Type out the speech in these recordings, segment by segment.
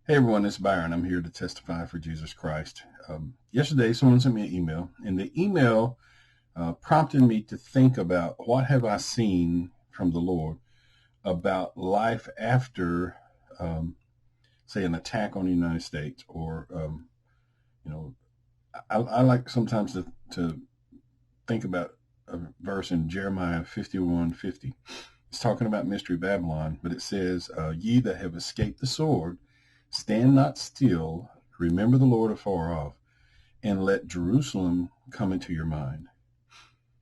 Hey everyone, it's Byron. I'm here to testify for Jesus Christ. Yesterday, someone sent me an email, and the email prompted me to think about what have I seen from the Lord about life after, say, an attack on the United States, or you know, I like sometimes to think about a verse in Jeremiah 51:50. It's talking about Mystery Babylon, but it says, "Ye that have escaped the sword, stand not still, remember the Lord afar off, and let Jerusalem come into your mind."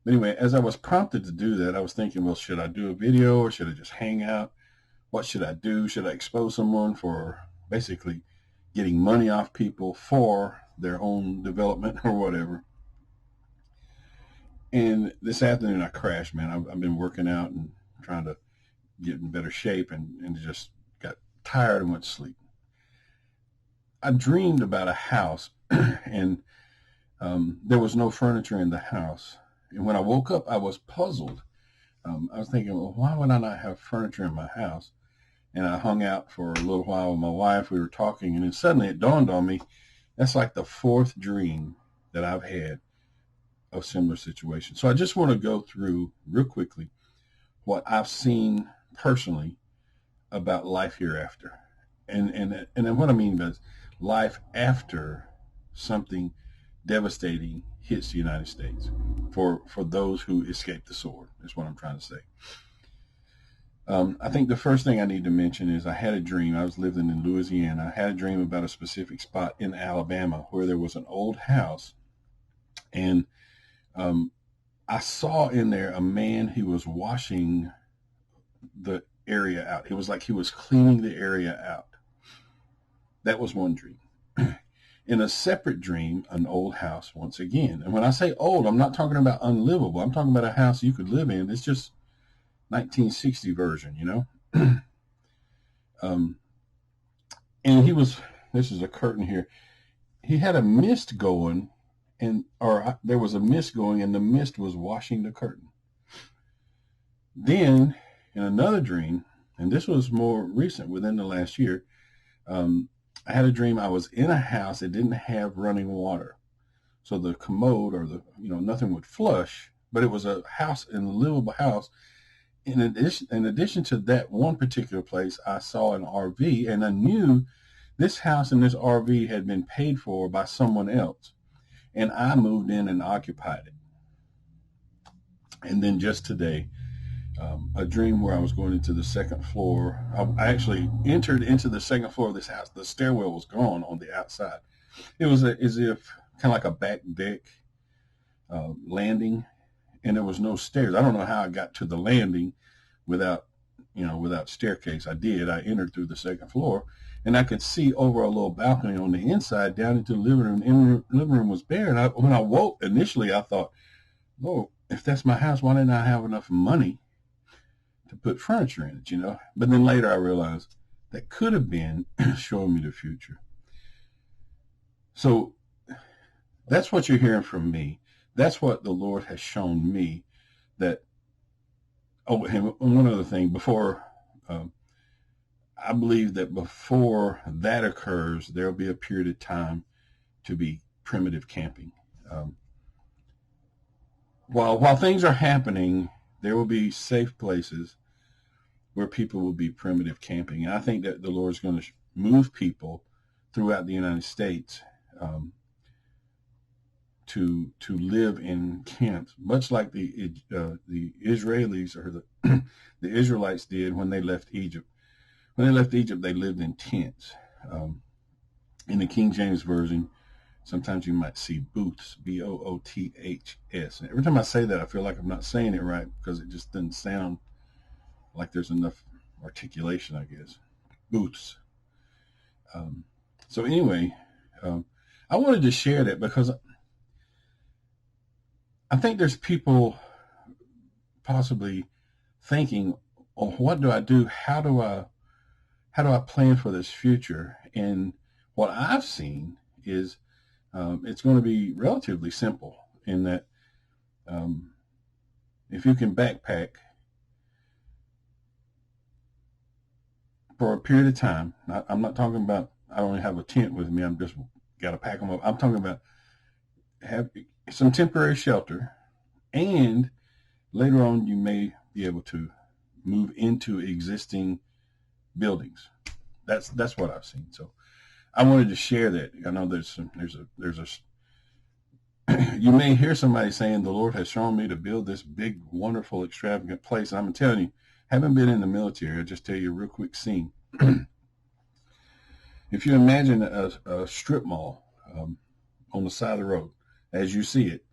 Anyway, as I was prompted to do that, I was thinking, well, should I do a video or should I just hang out? What should I do? Should I expose someone for basically getting money off people for their own development or whatever? And this afternoon I crashed, man. I've been working out and trying to get in better shape and just got tired and went to sleep. I dreamed about a house and there was no furniture in the house. And when I woke up, I was puzzled. I was thinking, well, why would I not have furniture in my house? And I hung out for a little while with my wife. We were talking, and then suddenly it dawned on me, that's like the fourth dream that I've had of similar situations. So I just want to go through real quickly what I've seen personally about life hereafter. And what I mean is life after something devastating hits the United States for those who escape the sword, is what I'm trying to say. I think the first thing I need to mention is I had a dream. I was living in Louisiana. I had a dream about a specific spot in Alabama where there was an old house, and I saw in there a man who was washing the area out. It was like he was cleaning the area out. That was one dream. In a separate dream, an old house once again. And when I say old, I'm not talking about unlivable. I'm talking about a house you could live in. It's just 1960 version, you know? And this is a curtain here. He had a mist going, there was a mist going, and the mist was washing the curtain. Then, in another dream, and this was more recent, within the last year, I had a dream I was in a house that didn't have running water. So the commode or nothing would flush, but it was a house, a livable house. In addition to that one particular place, I saw an RV, and I knew this house and this RV had been paid for by someone else. And I moved in and occupied it. And then just today, a dream where I was going into the second floor. I actually entered into the second floor of this house. The stairwell was gone on the outside. It was as if kind of like a back deck landing, and there was no stairs. I don't know how I got to the landing without staircase. I did. I entered through the second floor, and I could see over a little balcony on the inside down into the living room. And the living room was bare. And when I woke, initially I thought, "Oh, if that's my house, why didn't I have enough money to put furniture in it?" But then later I realized that could have been showing me the future. So that's what you're hearing from me. That's what the Lord has shown me. That, and one other thing, before, I believe that before that occurs, there'll be a period of time to be primitive camping. While things are happening, there will be safe places where people will be primitive camping. And I think that the Lord's going to move people throughout the United States to live in camps, much like the Israelis or the Israelites did when they left Egypt. When they left Egypt, they lived in tents. In the King James Version, sometimes you might see booths, Booths. And every time I say that, I feel like I'm not saying it right because it just doesn't sound like there's enough articulation, I guess. Booths. So anyway, I wanted to share that because I think there's people possibly thinking, "Oh, what do I do? How do I plan for this future?" And what I've seen is it's going to be relatively simple in that if you can backpack for a period of time, I'm not talking about I don't have a tent with me. I'm just got to pack them up. I'm talking about have some temporary shelter, and later on you may be able to move into existing buildings. That's what I've seen. So I wanted to share that. I know there's a you may hear somebody saying the Lord has shown me to build this big, wonderful, extravagant place. And I'm telling you, haven't been in the military. I'll just tell you a real quick scene. If you imagine a strip mall on the side of the road, as you see it,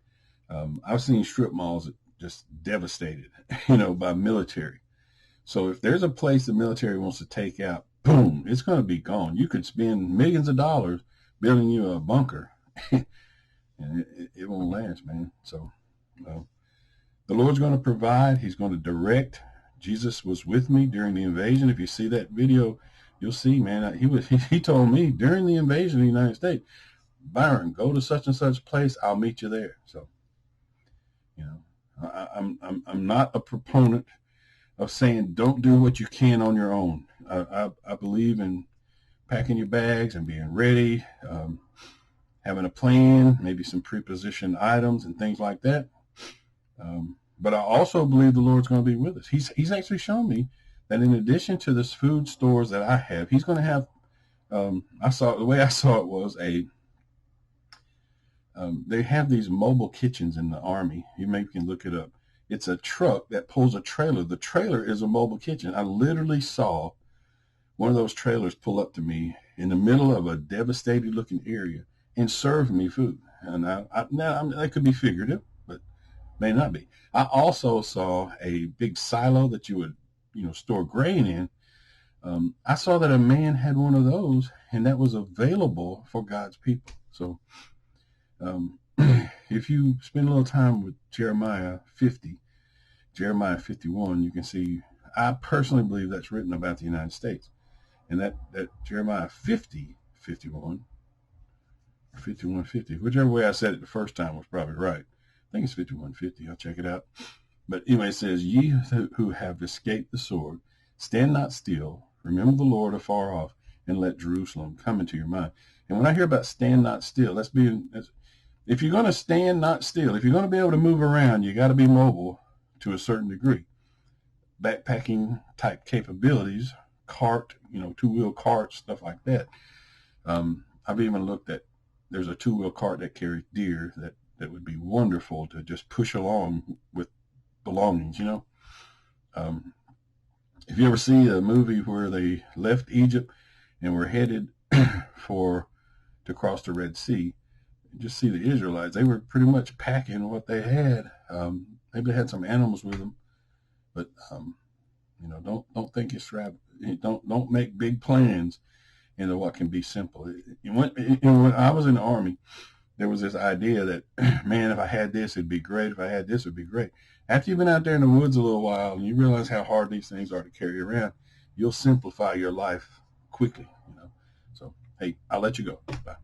I've seen strip malls just devastated, by military. So if there's a place the military wants to take out, boom, it's going to be gone. You could spend millions of dollars building you a bunker, and it won't last, man. So the Lord's going to provide. He's going to direct. Jesus was with me during the invasion. If you see that video, you'll see, man, he told me during the invasion of the United States, Byron, go to such and such place. I'll meet you there. So, I'm not a proponent of saying don't do what you can on your own. I believe in packing your bags and being ready, having a plan, maybe some prepositioned items and things like that. But I also believe the Lord's going to be with us. He's actually shown me that in addition to this food stores that I have, he's going to have, the way I saw it was they have these mobile kitchens in the Army. You maybe can look it up. It's a truck that pulls a trailer. The trailer is a mobile kitchen. I literally saw one of those trailers pull up to me in the middle of a devastated looking area and serve me food. And that could be figurative, but may not be. I also saw a big silo that you would, store grain in. I saw that a man had one of those, and that was available for God's people. So if you spend a little time with Jeremiah 50, Jeremiah 51, you can see, I personally believe that's written about the United States. And that Jeremiah 50, 51, 51:50, whichever way I said it the first time was probably right. I think it's 51:50. I'll check it out. But anyway, it says, ye who have escaped the sword, stand not still, remember the Lord afar off, and let Jerusalem come into your mind. And when I hear about stand not still, if you're going to stand not still, if you're going to be able to move around, you got to be mobile to a certain degree. Backpacking type capabilities, cart, two-wheel carts, stuff like that. I've even looked at, there's a two-wheel cart that carries deer that would be wonderful to just push along with belongings, If you ever see a movie where they left Egypt and were headed to cross the Red Sea, just see the Israelites, they were pretty much packing what they had. Maybe they had some animals with them, but don't think it's don't make big plans into what can be simple. When I was in the Army, there was this idea that, man, if I had this, it'd be great. If I had this, it'd be great. After you've been out there in the woods a little while and you realize how hard these things are to carry around, you'll simplify your life quickly. So, hey, I'll let you go. Bye.